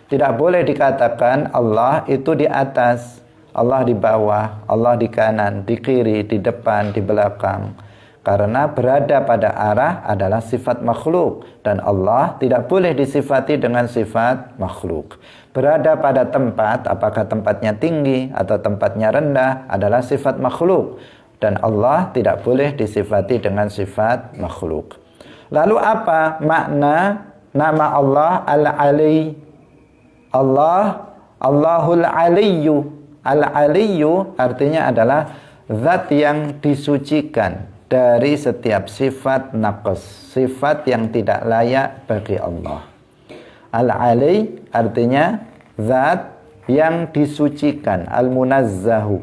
Speaker 1: Tidak boleh dikatakan Allah itu di atas, Allah di bawah, Allah di kanan, di kiri, di depan, di belakang. Karena berada pada arah adalah sifat makhluk. Dan Allah tidak boleh disifati dengan sifat makhluk. Berada pada tempat, apakah tempatnya tinggi atau tempatnya rendah, adalah sifat makhluk. Dan Allah tidak boleh disifati dengan sifat makhluk. Lalu apa makna nama Allah Al-Ali? Allahul Aliyyu. Al-Aliyyu artinya adalah zat yang disucikan dari setiap sifat naqs, sifat yang tidak layak bagi Allah. Al-Ali artinya zat yang disucikan, al-munazzahu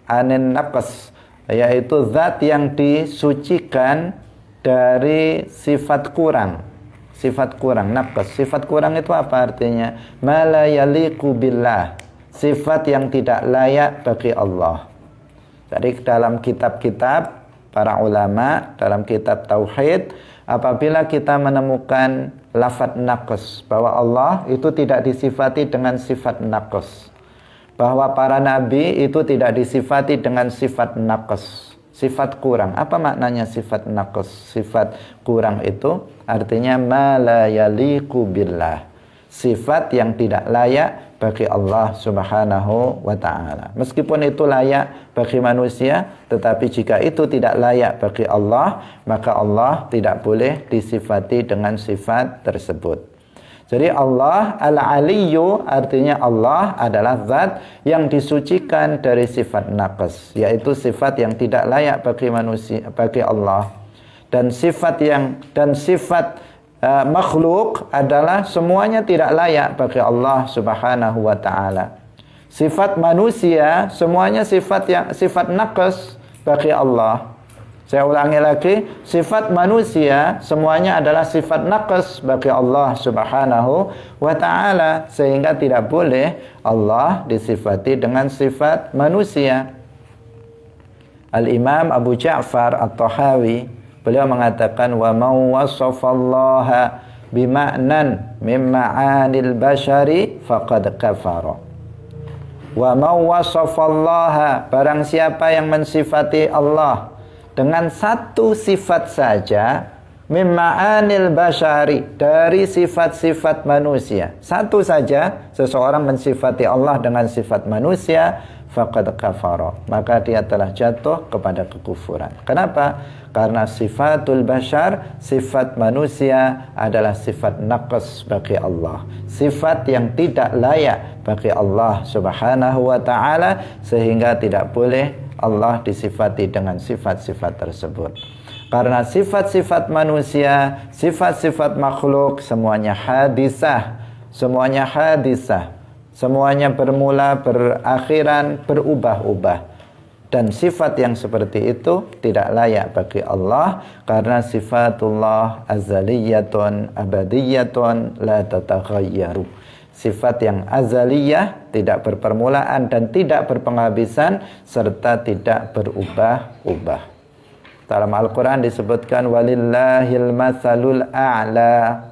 Speaker 1: anin naqs, yaitu zat yang disucikan dari sifat kurang. Sifat kurang, naqs. Sifat kurang itu apa artinya? Ma la yaliqu billah. Sifat yang tidak layak bagi Allah. Jadi dalam kitab-kitab para ulama, dalam kitab tauhid, apabila kita menemukan lafaz naqs, bahwa Allah itu tidak disifati dengan sifat naqs, bahwa para nabi itu tidak disifati dengan sifat naqs, sifat kurang. Apa maknanya sifat naqs? Sifat kurang itu artinya ma la yaliqu billah, sifat yang tidak layak bagi Allah subhanahu wa ta'ala. Meskipun itu layak bagi manusia, tetapi jika itu tidak layak bagi Allah, maka Allah tidak boleh disifati dengan sifat tersebut. Jadi Allah Al-Aliyyu artinya Allah adalah zat yang disucikan dari sifat naqs, yaitu sifat yang tidak layak bagi manusia, bagi Allah. Dan sifat makhluk adalah semuanya tidak layak bagi Allah subhanahu wa ta'ala. Sifat manusia semuanya sifat naqs bagi Allah. Saya ulangi lagi, sifat manusia semuanya adalah sifat naqs bagi Allah subhanahu wa ta'ala. Sehingga tidak boleh Allah disifati dengan sifat manusia. Al-Imam Abu Ja'far At-Tahawi, beliau mengatakan, wa man wasafallaha bima'nan min ma'anil bashari faqad kafara. Wa man wasafallaha, barang siapa yang mensifati Allah dengan satu sifat saja, mimma'anil basyari, dari sifat-sifat manusia. Satu saja seseorang mensifati Allah dengan sifat manusia, faqad kafara, maka dia telah jatuh kepada kekufuran. Kenapa? Karena sifatul basyar, sifat manusia adalah sifat naqs bagi Allah, sifat yang tidak layak bagi Allah Subhanahu wa ta'ala, sehingga tidak boleh Allah disifati dengan sifat-sifat tersebut. Karena sifat-sifat manusia, sifat-sifat makhluk, semuanya hadisah, semuanya bermula, berakhiran, berubah-ubah. Dan sifat yang seperti itu tidak layak bagi Allah, karena sifatullah azaliyatun abadiyatun la tataghayyaru. Sifat yang azaliyah, tidak berpermulaan dan tidak berpenghabisan, serta tidak berubah-ubah. Dalam Al-Quran disebutkan walillahil matsalul a'la,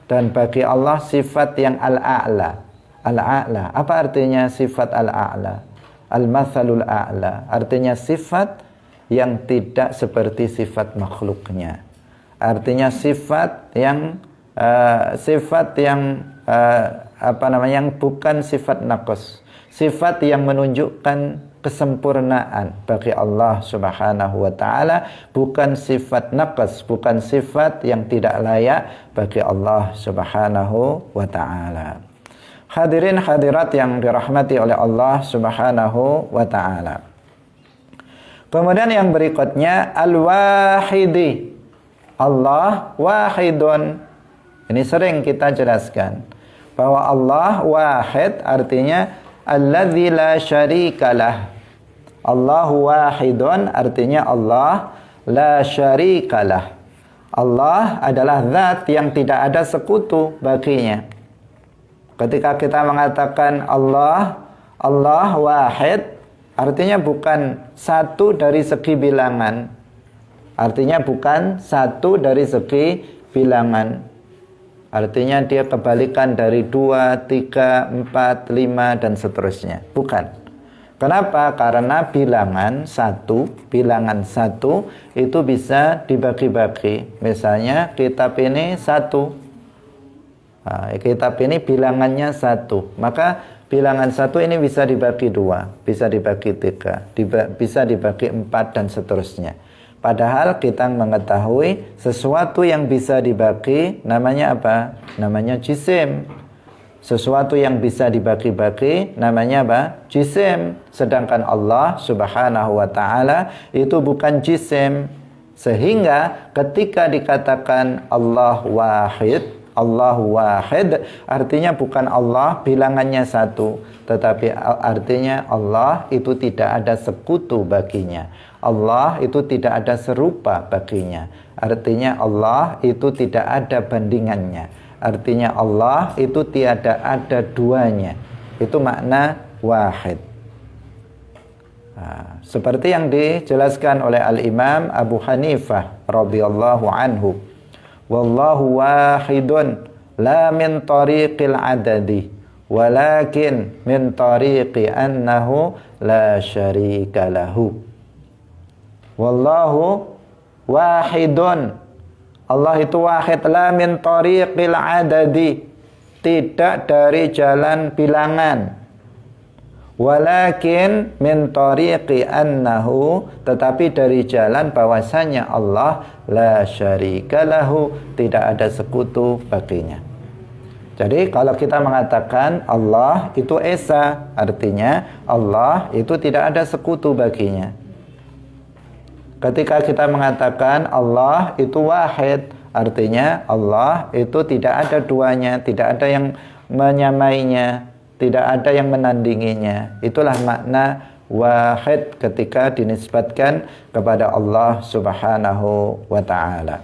Speaker 1: dan bagi Allah sifat yang al-a'la. Al-a'la, apa artinya sifat al-a'la? Al-matsalul a'la, artinya sifat yang tidak seperti sifat makhluknya. Artinya sifat yang yang bukan sifat naqs, sifat yang menunjukkan kesempurnaan bagi Allah Subhanahu wa ta'ala, bukan sifat naqs, bukan sifat yang tidak layak bagi Allah Subhanahu wa ta'ala. Hadirin hadirat yang dirahmati oleh Allah Subhanahu wa ta'ala. Kemudian yang berikutnya al-wahidi. Allah wahidun. Ini sering kita jelaskan bahwa Allah wahid artinya alladzi la syarikalah. Allah wahidun artinya Allah la syarikalah. Allah adalah zat yang tidak ada sekutu baginya. Ketika kita mengatakan Allah wahid, artinya bukan satu dari segi bilangan. Artinya bukan satu dari segi bilangan. Artinya dia kebalikan dari 2, 3, 4, 5 dan seterusnya. Bukan. Kenapa? Karena bilangan satu itu bisa dibagi-bagi. Misalnya kitab ini 1. Kitab ini bilangannya 1. Maka bilangan 1 ini bisa dibagi 2, bisa dibagi 3, bisa dibagi 4 dan seterusnya. Padahal kita mengetahui sesuatu yang bisa dibagi namanya apa? Namanya jisim. Sesuatu yang bisa dibagi-bagi namanya apa? Jisim. Sedangkan Allah Subhanahu wa ta'ala itu bukan jisim. Sehingga ketika dikatakan Allah wahid artinya bukan Allah bilangannya 1, tetapi artinya Allah itu tidak ada sekutu baginya. Allah itu tidak ada serupa baginya. Artinya Allah itu tidak ada bandingannya. Artinya Allah itu tiada ada duanya. Itu makna wahid. Seperti yang dijelaskan oleh Al-Imam Abu Hanifah radhiyallahu anhu. Wallahu wahidun la min tariqil adadi walakin min tariqi annahu la syarika lahu. Wallahu wahidun, Allah itu wahid, la min tariqil adadi, tidak dari jalan bilangan, walakin min tariqi annahu, tetapi dari jalan bahwasanya Allah la syarika lahu, tidak ada sekutu baginya. Jadi kalau kita mengatakan Allah itu esa, artinya Allah itu tidak ada sekutu baginya. Ketika kita mengatakan Allah itu wahid, artinya Allah itu tidak ada duanya, tidak ada yang menyamainya, tidak ada yang menandinginya. Itulah makna wahid ketika dinisbatkan kepada Allah Subhanahu wa ta'ala.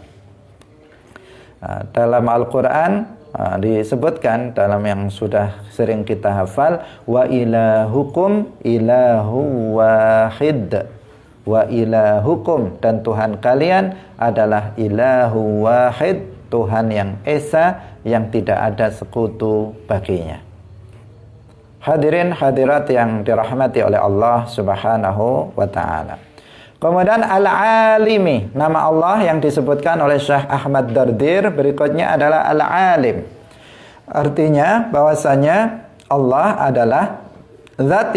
Speaker 1: Dalam Al-Quran disebutkan, dalam yang sudah sering kita hafal, wa ilahukum ilahu wahid. Wa ilahukum, dan Tuhan kalian adalah ilahu wahid, Tuhan yang esa, yang tidak ada sekutu baginya. Hadirin hadirat yang dirahmati oleh Allah Subhanahu wa taala. Kemudian Al-Alimi, nama Allah yang disebutkan oleh Syekh Ahmad Dardir berikutnya adalah Al-Alim. Artinya bahwasanya Allah adalah zat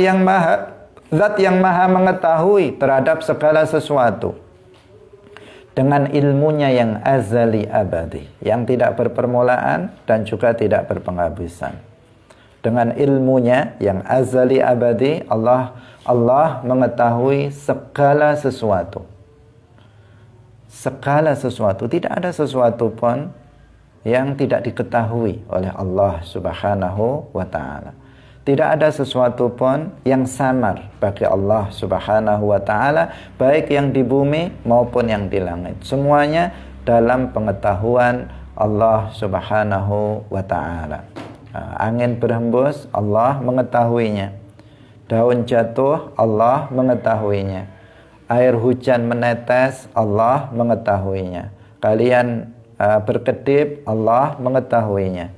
Speaker 1: yang maha mengetahui terhadap segala sesuatu dengan ilmunya yang azali abadi, yang tidak berpermulaan dan juga tidak berpenghabisan. Dengan ilmunya yang azali abadi, Allah mengetahui segala sesuatu. Segala sesuatu, tidak ada sesuatu pun yang tidak diketahui oleh Allah Subhanahu wa taala. Tidak ada sesuatu pun yang samar bagi Allah Subhanahu wa taala, baik yang di bumi maupun yang di langit. Semuanya dalam pengetahuan Allah Subhanahu wa taala. Angin berhembus, Allah mengetahuinya. Daun jatuh, Allah mengetahuinya. Air hujan menetes, Allah mengetahuinya. Kalian berkedip, Allah mengetahuinya.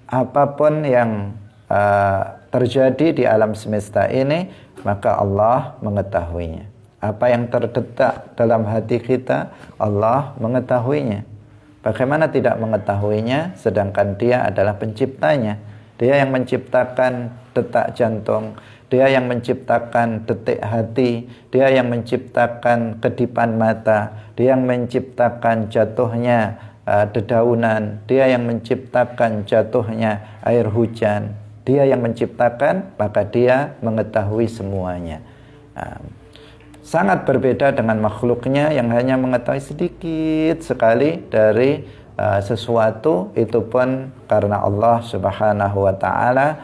Speaker 1: Apapun yang terjadi di alam semesta ini, maka Allah mengetahuinya. Apa yang terdetak dalam hati kita, Allah mengetahuinya. Bagaimana tidak mengetahuinya, sedangkan Dia adalah penciptanya. Dia yang menciptakan detak jantung, Dia yang menciptakan detik hati, Dia yang menciptakan kedipan mata, Dia yang menciptakan jatuhnya dedaunan, Dia yang menciptakan jatuhnya air hujan. Dia yang menciptakan, maka Dia mengetahui semuanya. Sangat berbeda dengan makhluknya yang hanya mengetahui sedikit sekali dari sesuatu, itu pun karena Allah Subhanahu wa taala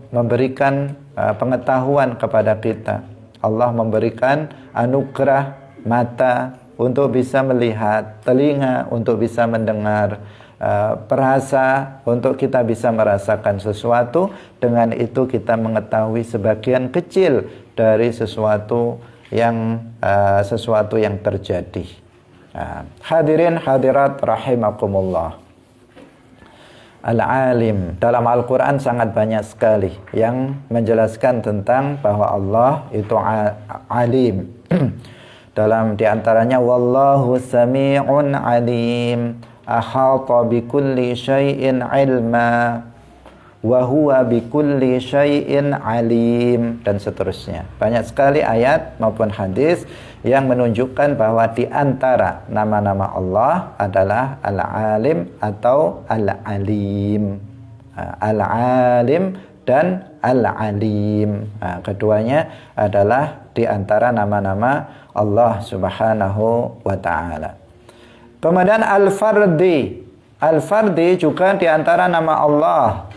Speaker 1: memberikan pengetahuan kepada kita. Allah memberikan anugerah mata untuk bisa melihat, telinga untuk bisa mendengar, perasa untuk kita bisa merasakan sesuatu. Dengan itu kita mengetahui sebagian kecil dari sesuatu yang terjadi. Hadirin hadirat rahimakumullah. Al-Alim, dalam Al-Quran sangat banyak sekali yang menjelaskan tentang bahwa Allah itu alim. Dalam diantaranya wallahu sami'un alim, ahata bikulli syai'in ilma, wa huwa bikulli syai'in alim, dan seterusnya. Banyak sekali ayat maupun hadis yang menunjukkan bahwa di antara nama-nama Allah adalah Al-Alim atau Al-Alim. Al-Alim dan Al-Alim. Keduanya adalah di antara nama-nama Allah Subhanahu wa taala. Kemudian Al-Fardi. Al-Fardi juga di antara nama Allah.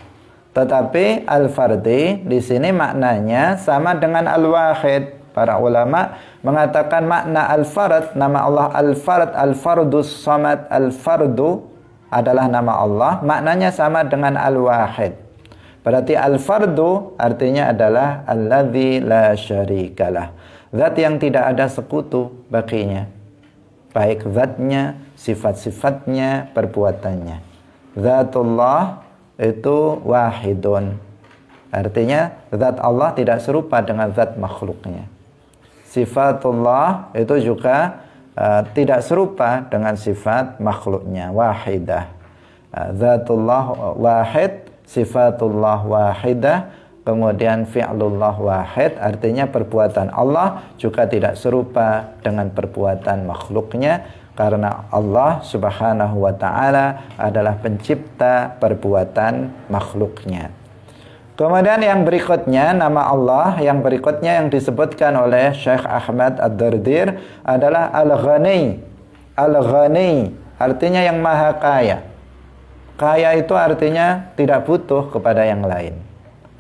Speaker 1: Tetapi Al-Fardi di sini maknanya sama dengan Al-Wahid. Para ulama mengatakan makna Al-Fard, nama Allah Al-Fard, Al-Fardus Samad, Al-Fardu adalah nama Allah, maknanya sama dengan Al-Wahid. Berarti Al-Fardu artinya adalah alladzi la syarikalah, zat yang tidak ada sekutu baginya, baik zatnya, sifat-sifatnya, perbuatannya. Zatullah itu wahidun, artinya zat Allah tidak serupa dengan zat makhluknya. Sifatullah itu juga tidak serupa dengan sifat makhluknya, wahidah. Zatullah wahid, sifatullah wahidah, kemudian fi'lullah wahid, artinya perbuatan Allah juga tidak serupa dengan perbuatan makhluknya, karena Allah Subhanahu wa ta'ala adalah pencipta perbuatan makhluknya. Kemudian yang berikutnya, nama Allah yang berikutnya yang disebutkan oleh Syekh Ahmad Ad-Dardir adalah Al-Ghani. Al-Ghani artinya yang maha kaya. Kaya itu artinya tidak butuh kepada yang lain.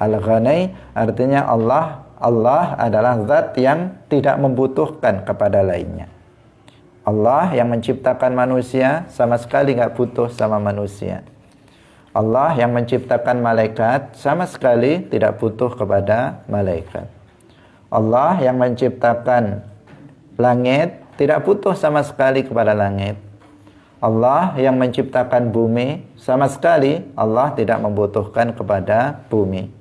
Speaker 1: Al-Ghani artinya Allah adalah zat yang tidak membutuhkan kepada lainnya. Allah yang menciptakan manusia sama sekali nggak butuh sama manusia. Allah yang menciptakan malaikat sama sekali tidak butuh kepada malaikat. Allah yang menciptakan langit tidak butuh sama sekali kepada langit. Allah yang menciptakan bumi sama sekali Allah tidak membutuhkan kepada bumi.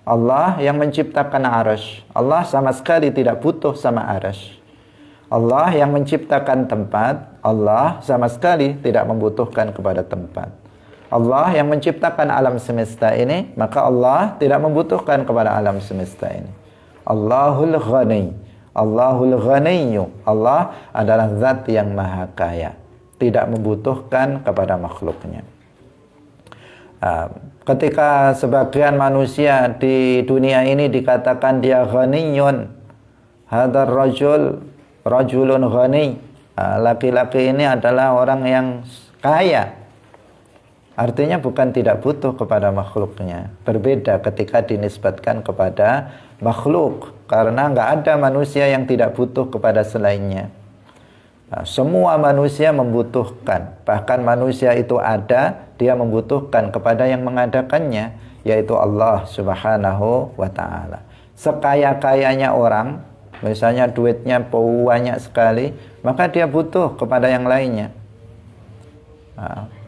Speaker 1: Allah yang menciptakan arasy. Allah sama sekali tidak butuh sama arasy. Allah yang menciptakan tempat. Allah sama sekali tidak membutuhkan kepada tempat. Allah yang menciptakan alam semesta ini, maka Allah tidak membutuhkan kepada alam semesta ini. Allahul Ghani. Allahul Ghaniyyu. Allah adalah zat yang maha kaya, tidak membutuhkan kepada makhluknya. Ketika sebagian manusia di dunia ini dikatakan dia ghaniyun, hadar rajulun ghani, laki-laki ini adalah orang yang kaya, artinya bukan tidak butuh kepada makhluknya. Berbeda ketika dinisbatkan kepada makhluk, karena nggak ada manusia yang tidak butuh kepada selainnya. Semua manusia membutuhkan, bahkan manusia itu ada, dia membutuhkan kepada yang mengadakannya, yaitu Allah Subhanahu wa ta'ala. Sekaya-kayanya orang, misalnya duitnya banyak sekali, maka dia butuh kepada yang lainnya.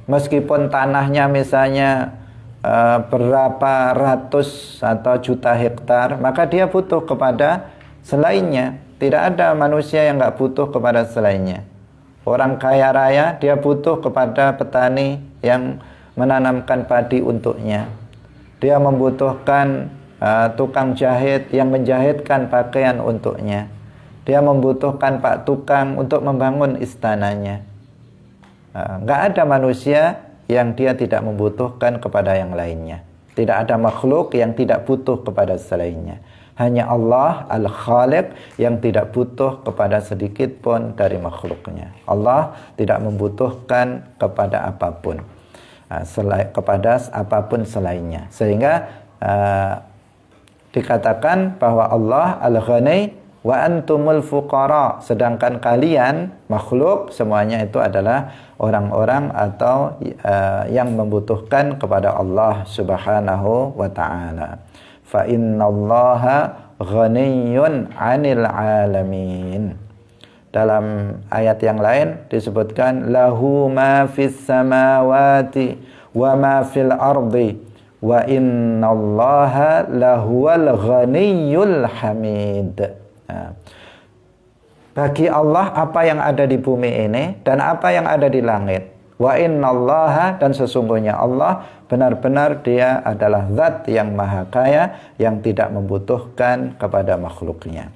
Speaker 1: Meskipun tanahnya misalnya berapa ratus atau juta hektar, maka dia butuh kepada selainnya. Tidak ada manusia yang nggak butuh kepada selainnya. Orang kaya raya, dia butuh kepada petani yang menanamkan padi untuknya. Dia membutuhkan tukang jahit yang menjahitkan pakaian untuknya. Dia membutuhkan pak tukang untuk membangun istananya. Nggak ada manusia yang dia tidak membutuhkan kepada yang lainnya. Tidak ada makhluk yang tidak butuh kepada selainnya. Hanya Allah Al-Khaliq yang tidak butuh kepada sedikit pun dari makhluknya. Allah tidak membutuhkan kepada apapun, kepada apapun selainnya. Sehingga dikatakan bahwa Allah Al-Ghani wa antumul fuqara, sedangkan kalian makhluk semuanya itu adalah orang-orang atau yang membutuhkan kepada Allah Subhanahu wa ta'ala. Fa innallaha ghaniyyun 'anil 'alamin. Dalam ayat yang lain disebutkan lahu ma fis samawati wa ma fil ardi wa innallaha lahuwal ghaniyyul hamid. Bagi Allah apa yang ada di bumi ini dan apa yang ada di langit. Wa innallaha, dan sesungguhnya Allah benar-benar dia adalah zat yang maha kaya yang tidak membutuhkan kepada makhluknya.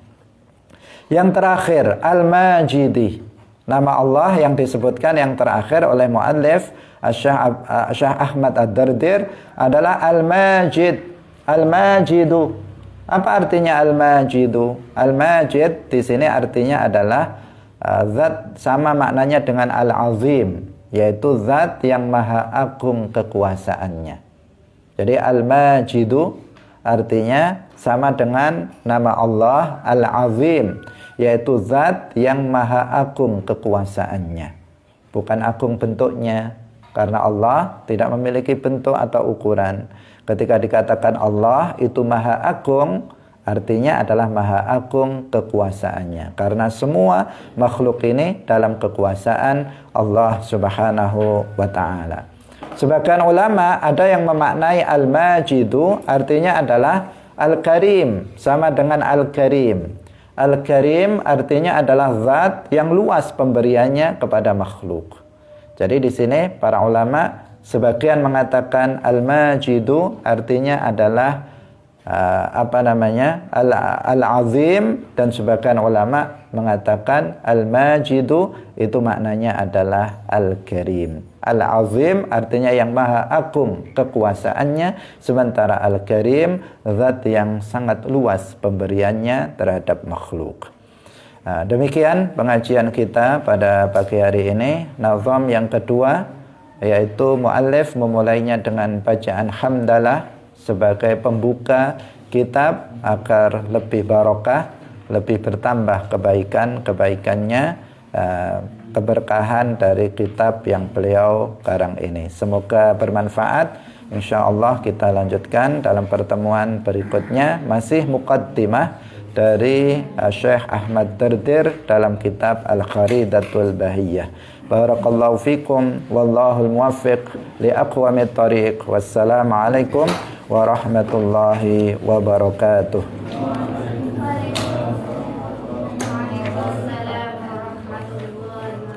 Speaker 1: Yang terakhir, Al-Majidi. Nama Allah yang disebutkan yang terakhir oleh muallif Syekh Ahmad Ad-Dardir adalah Al-Majid. Al-Majidu. Apa artinya Al-Majidu? Al-Majid di sini artinya adalah zat, sama maknanya dengan Al-Azim, yaitu zat yang maha agung kekuasaannya. Jadi Al-Majidu artinya sama dengan nama Allah Al-Azim, yaitu zat yang maha agung kekuasaannya. Bukan agung bentuknya, karena Allah tidak memiliki bentuk atau ukuran. Ketika dikatakan Allah itu maha agung, artinya adalah maha agung kekuasaannya. Karena semua makhluk ini dalam kekuasaan Allah Subhanahu wa ta'ala. Sebagian ulama ada yang memaknai Al-Majidu artinya adalah Al-Karim, sama dengan Al-Karim. Al-Karim artinya adalah zat yang luas pemberiannya kepada makhluk. Jadi di sini para ulama sebagian mengatakan Al-Majidu artinya adalah Al-Azim, dan sebagian ulama mengatakan Al-Majidu itu maknanya adalah Al-Karim. Al-Azim artinya yang maha agung kekuasaannya, sementara Al-Karim zat yang sangat luas pemberiannya terhadap makhluk. Demikian pengajian kita pada pagi hari ini. Nazam yang kedua, yaitu muallif memulainya dengan bacaan hamdalah sebagai pembuka kitab agar lebih barokah, lebih bertambah kebaikannya, keberkahan dari kitab yang beliau karang ini. Semoga bermanfaat. InsyaAllah kita lanjutkan dalam pertemuan berikutnya, masih muqaddimah dari Syekh Ahmad Dardir dalam kitab Al-Kharidatul Bahiyah. Barakallahu fikum wallahul muwaffiq li aqwamit thariq. Wassalamualaikum warahmatullahi wabarakatuh.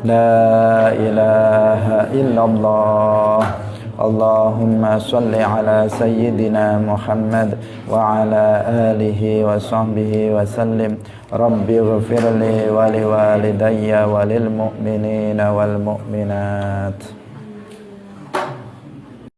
Speaker 1: La ilaha illallah. Allahumma salli ala sayyidina Muhammad wa ala alihi wa sahbihi wa sallim. Rabbi ghfirli wa liwalidayya wa lil mu'minina wal mu'minat.